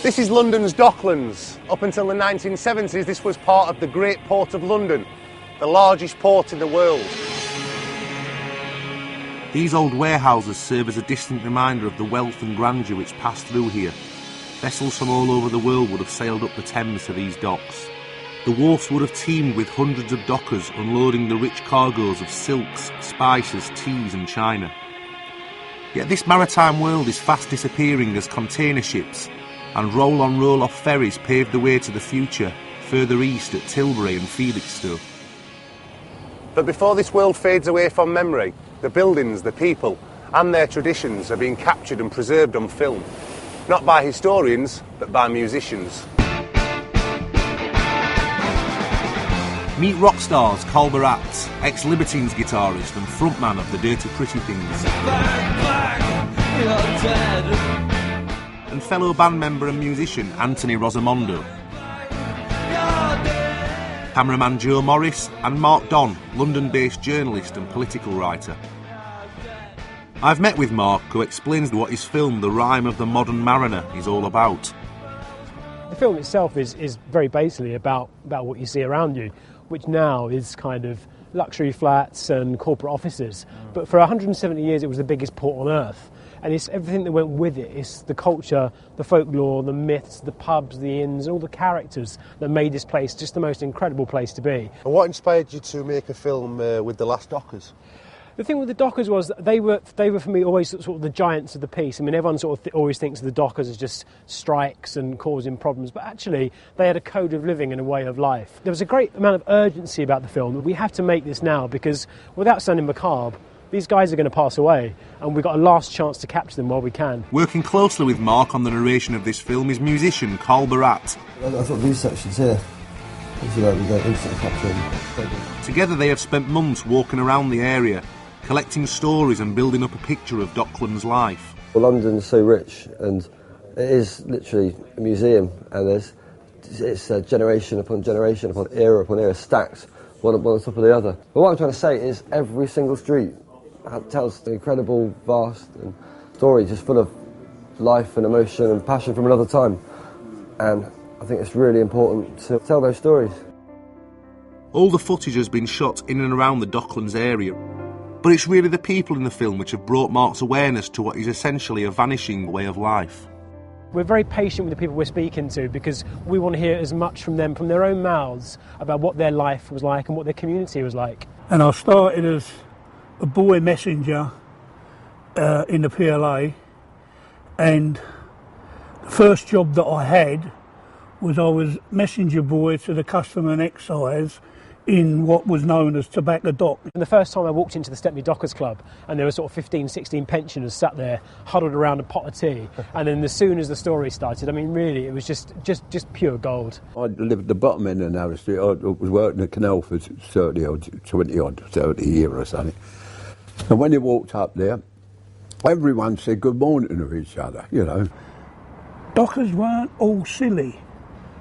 This is London's Docklands. Up until the 1970s, this was part of the Great Port of London, the largest port in the world. These old warehouses serve as a distant reminder of the wealth and grandeur which passed through here. Vessels from all over the world would have sailed up the Thames to these docks. The wharfs would have teemed with hundreds of dockers unloading the rich cargoes of silks, spices, teas and china. Yet this maritime world is fast disappearing as container ships and roll-on roll-off ferries pave the way to the future, further east at Tilbury and Felixstowe. But before this world fades away from memory, the buildings, the people and their traditions are being captured and preserved on film. Not by historians, but by musicians. Meet rock stars Carl Barat, ex-Libertines guitarist and frontman of the Dirty Pretty Things. And fellow band member and musician Anthony Rosamondo. Cameraman Joe Morris and Mark Don, London-based journalist and political writer. I've met with Mark, who explains what his film The Rime of the Modern Mariner is all about. The film itself is very basically about what you see around you, which now is kind of luxury flats and corporate offices. But for 170 years it was the biggest port on earth. And it's everything that went with it. It's the culture, the folklore, the myths, the pubs, the inns, all the characters that made this place just the most incredible place to be. And what inspired you to make a film with the last Dockers? The thing with the Dockers was that they were for me always sort of the giants of the piece. I mean, everyone sort of always thinks of the Dockers as just strikes and causing problems, but actually they had a code of living and a way of life. There was a great amount of urgency about the film. We have to make this now because without sounding macabre, these guys are going to pass away and we've got a last chance to capture them while we can. Working closely with Mark on the narration of this film is musician Carl Barat. I thought these sections here, we don't instantly capture them. Together they have spent months walking around the area, collecting stories and building up a picture of Docklands life. Well, London's so rich and it is literally a museum and it's generation upon era upon era stacked one on top of the other. But what I'm trying to say is every single street tells an incredible, vast story just full of life and emotion and passion from another time. And I think it's really important to tell those stories. All the footage has been shot in and around the Docklands area. But it's really the people in the film which have brought Mark's awareness to what is essentially a vanishing way of life. We're very patient with the people we're speaking to because we want to hear as much from them, from their own mouths, about what their life was like and what their community was like. And I started as a boy messenger in the PLA, and the first job that I had was I was messenger boy to the custom and excise in what was known as Tobacco Dock. And the first time I walked into the Stepney Dockers Club and there were sort of 15, 16 pensioners sat there huddled around a pot of tea, and then as soon as the story started, I mean really it was just pure gold. I lived at the bottom end of Narrow Street. I was working the canal for 30 years or something. And when you walked up there, everyone said good morning to each other, you know. Dockers weren't all silly,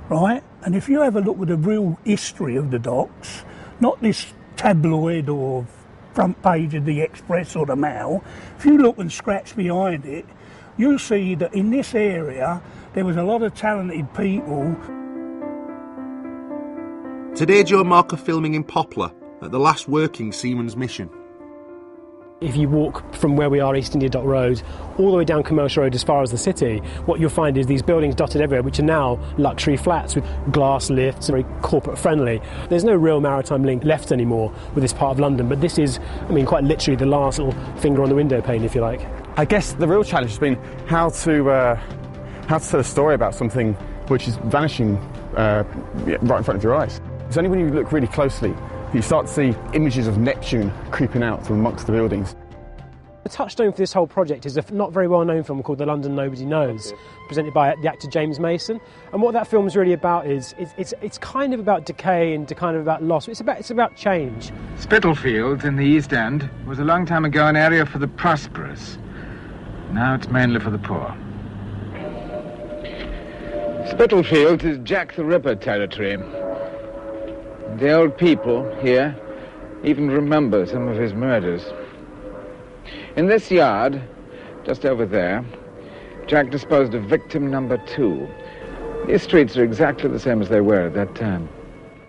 right? And if you have a look at the real history of the docks, not this tabloid or front page of the Express or the Mail, if you look and scratch behind it, you'll see that in this area there was a lot of talented people. Today Joe and Mark are filming in Poplar at the last working seaman's mission. If you walk from where we are, East India Dock Road, all the way down Commercial Road as far as the city, what you'll find is these buildings dotted everywhere, which are now luxury flats with glass lifts, very corporate friendly. There's no real maritime link left anymore with this part of London, but this is, I mean, quite literally the last little finger on the window pane, if you like. I guess the real challenge has been how to tell a story about something which is vanishing right in front of your eyes. It's only when you look really closely you start to see images of Neptune creeping out from amongst the buildings. The touchstone for this whole project is a not very well known film called The London Nobody Knows, presented by the actor James Mason. And what that film's really about is it's kind of about decay and kind of about loss. It's about change. Spitalfields in the East End was a long time ago an area for the prosperous. Now it's mainly for the poor. Spitalfields is Jack the Ripper territory. The old people here even remember some of his murders. In this yard, just over there, Jack disposed of victim number 2, These streets are exactly the same as they were at that time.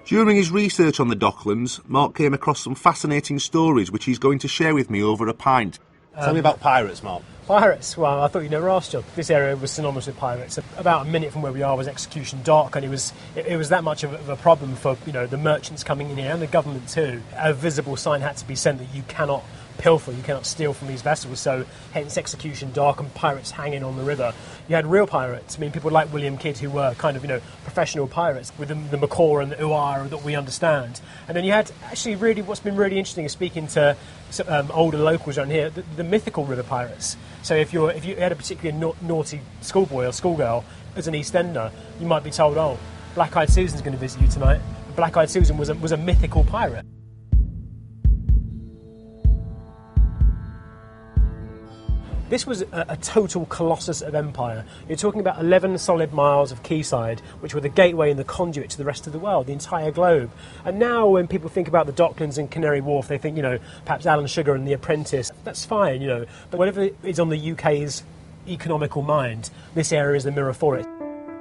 During his research on the Docklands, Mark came across some fascinating stories which he's going to share with me over a pint. Tell me about pirates, Mark. Pirates? Well, I thought you'd never asked, John. This area was synonymous with pirates. About a minute from where we are was Execution Dock, and it was that much of a problem for the merchants coming in here and the government too. A visible sign had to be sent that you cannot pilfer, you cannot steal from these vessels, so hence Execution Dock and pirates hanging on the river. You had real pirates, people like William Kidd, who were kind of, professional pirates with the macaw and the uar that we understand. And then you had, actually, really, what's been really interesting is speaking to older locals around here, the mythical river pirates. So if you had a particularly naughty schoolboy or schoolgirl as an East Ender, you might be told, oh, Black-Eyed Susan's going to visit you tonight. Black-Eyed Susan was a mythical pirate. This was a total colossus of empire. You're talking about 11 solid miles of quayside, which were the gateway and the conduit to the rest of the world, the entire globe. And now when people think about the Docklands and Canary Wharf, they think, perhaps Alan Sugar and The Apprentice. That's fine, But whatever is on the UK's economical mind, this area is the mirror for it.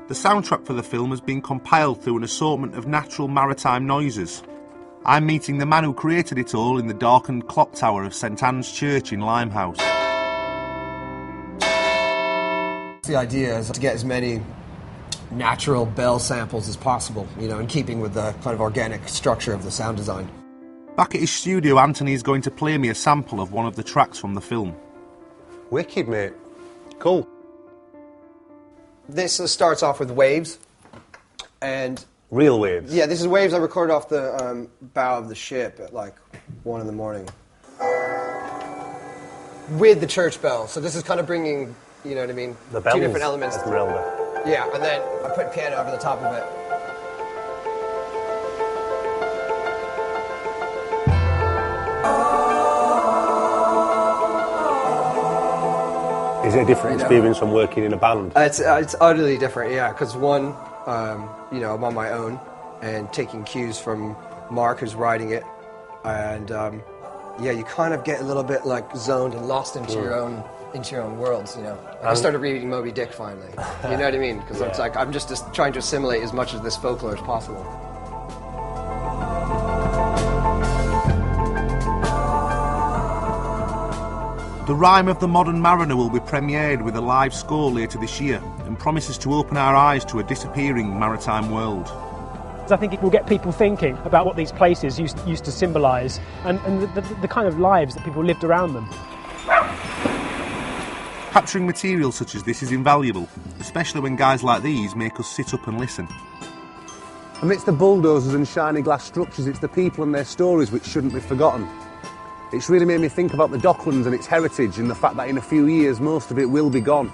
The soundtrack for the film has been compiled through an assortment of natural maritime noises. I'm meeting the man who created it all in the darkened clock tower of St Anne's Church in Limehouse. The idea is to get as many natural bell samples as possible, in keeping with the kind of organic structure of the sound design. Back at his studio, Anthony is going to play me a sample of one of the tracks from the film. Wicked, mate. Cool. This starts off with waves, and... Real waves? Yeah, this is waves I recorded off the bow of the ship at 1 in the morning. With the church bell, so this is kind of bringing... You know what I mean? The bells. Two different elements. Esmeralda. Yeah, and then I put piano over the top of it. Is it a different experience from working in a band? It's utterly different, yeah, because one, I'm on my own and taking cues from Mark, who's writing it, and you kind of get a little bit zoned and lost into your own worlds, I started reading Moby Dick finally. You know what I mean? Because it's I'm just trying to assimilate as much of this folklore as possible. The Rime of the Modern Mariner will be premiered with a live score later this year and promises to open our eyes to a disappearing maritime world. I think it will get people thinking about what these places used to symbolise and the kind of lives that people lived around them. Capturing material such as this is invaluable, especially when guys like these make us sit up and listen. Amidst the bulldozers and shiny glass structures, it's the people and their stories which shouldn't be forgotten. It's really made me think about the Docklands and its heritage and the fact that in a few years most of it will be gone.